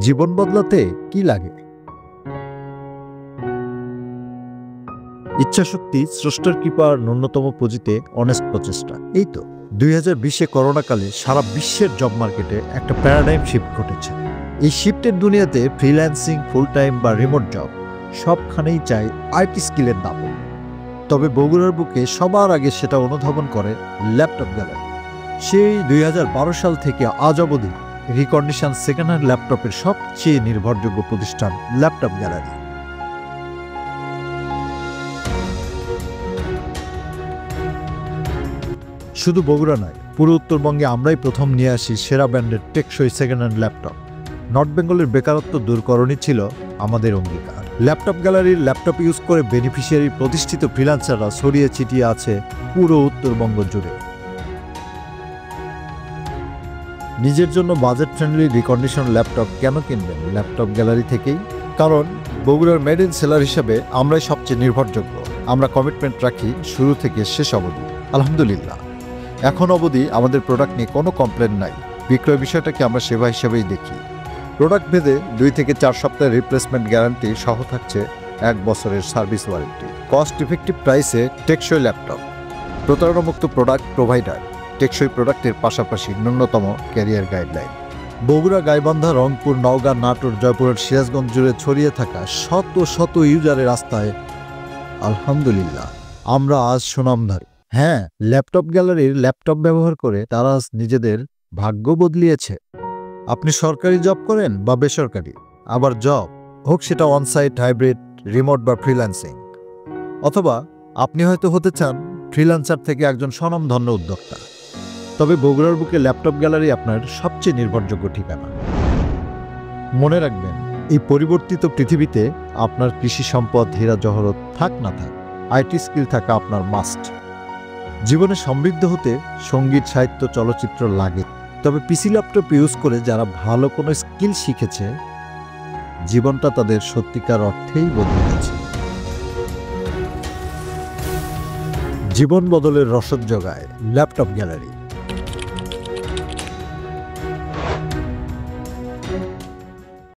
জীবন বদলাতে কি লাগে? ইচ্ছাশক্তি, স্রষ্টার কৃপা আর ন্যূনতম পুঁজিতে অনেস্ট প্রচেষ্টা। এই তো 2020-এ করোনাকালে সারা বিশ্বের জব মার্কেটে একটা প্যারাডাইম শিফট ঘটেছে। এই শিফটের দুনিয়াতে ফ্রিল্যান্সিং, ফুল টাইম বা রিমোট জব সবখানেই চাই আইটি স্কিলের দাপট। তবে বগুড়ার বুকে সবার আগে সেটা অনুধাবন করে ল্যাপটপ গ্যালারি। সেই 2012 সাল থেকে আজ অবধি রিকন্ডিশন সেকেন্ড হ্যান্ড ল্যাপটপের সবচেয়ে নির্ভরযোগ্য প্রতিষ্ঠান ল্যাপটপ গ্যালারি। শুধু বগুড়া নয়, পুরো উত্তরবঙ্গে আমরাই প্রথম নিয়ে আসি সেরা ব্র্যান্ডের টেকসই সেকেন্ড হ্যান্ড ল্যাপটপ। নর্থ বেঙ্গলের বেকারত্ব দূরকরণই ছিল আমাদের অঙ্গীকার। ল্যাপটপ গ্যালারির ল্যাপটপ ইউজ করে বেনিফিশিয়ারি প্রতিষ্ঠিত ফ্রিল্যান্সাররা ছড়িয়ে ছিটিয়ে আছে পুরো উত্তরবঙ্গ জুড়ে। নিজের জন্য বাজেট ফ্রেন্ডলি রিকন্ডিশন ল্যাপটপ কেন কিনবেন ল্যাপটপ গ্যালারি থেকেই? কারণ বগুড়ার মেড ইন সেলার হিসেবে আমরাই সবচেয়ে নির্ভরযোগ্য। আমরা কমিটমেন্ট রাখি শুরু থেকে শেষ অবধি। আলহামদুলিল্লাহ, এখন অবধি আমাদের প্রোডাক্ট নিয়ে কোনো কমপ্লেন নাই। বিক্রয় বিষয়টাকে আমরা সেবা হিসেবেই দেখি। প্রোডাক্ট ভেদে 2 থেকে 4 সপ্তাহের রিপ্লেসমেন্ট গ্যারান্টি সহ থাকছে 1 বছরের সার্ভিস ওয়ারেন্টি। কস্ট ইফেক্টিভ প্রাইসে টেকসই ল্যাপটপ, প্রতারণামুক্ত প্রোডাক্ট প্রোভাইডার, টেকসই প্রোডাক্টের পাশাপাশি ন্যূনতম ক্যারিয়ার গাইডলাইন। বগুড়া, গাইবান্ধা, রংপুর, নওগাঁ, নাটোর, জয়পুরের সিরাজগঞ্জ জুড়ে ছড়িয়ে থাকা শত শত ইউজারের রাস্তায় আলহামদুলিল্লাহ আমরা আজ সুনামধারী। হ্যাঁ, ল্যাপটপ গ্যালারির ল্যাপটপ ব্যবহার করে তারা আজ নিজেদের ভাগ্য বদলিয়েছে। আপনি সরকারি জব করেন বা বেসরকারি, আবার জব হোক সেটা অনসাইট, হাইব্রিড, রিমোট বা ফ্রিল্যান্সিং, অথবা আপনি হয়তো হতে চান ফ্রিল্যান্সার থেকে একজন স্বনামধন্য উদ্যোক্তা, তবে বগুড়ার বুকে ল্যাপটপ গ্যালারি আপনার সবচেয়ে নির্ভরযোগ্য ঠিকানা। মনে রাখবেন, এই পরিবর্তিত পৃথিবীতে আপনার কৃষি সম্পদ, হীরা জহরত থাক না থাক, আইটি স্কিল থাকা আপনার মাস্ট। জীবনে সমৃদ্ধ হতে সঙ্গীত, সাহিত্য, চলচ্চিত্র লাগে, তবে পিসি ল্যাপটপ ইউজ করে যারা ভালো কোনো স্কিল শিখেছে, জীবনটা তাদের সত্যিকার অর্থেই বদলে গেছে। জীবন বদলের রসদ জোগায় ল্যাপটপ গ্যালারি।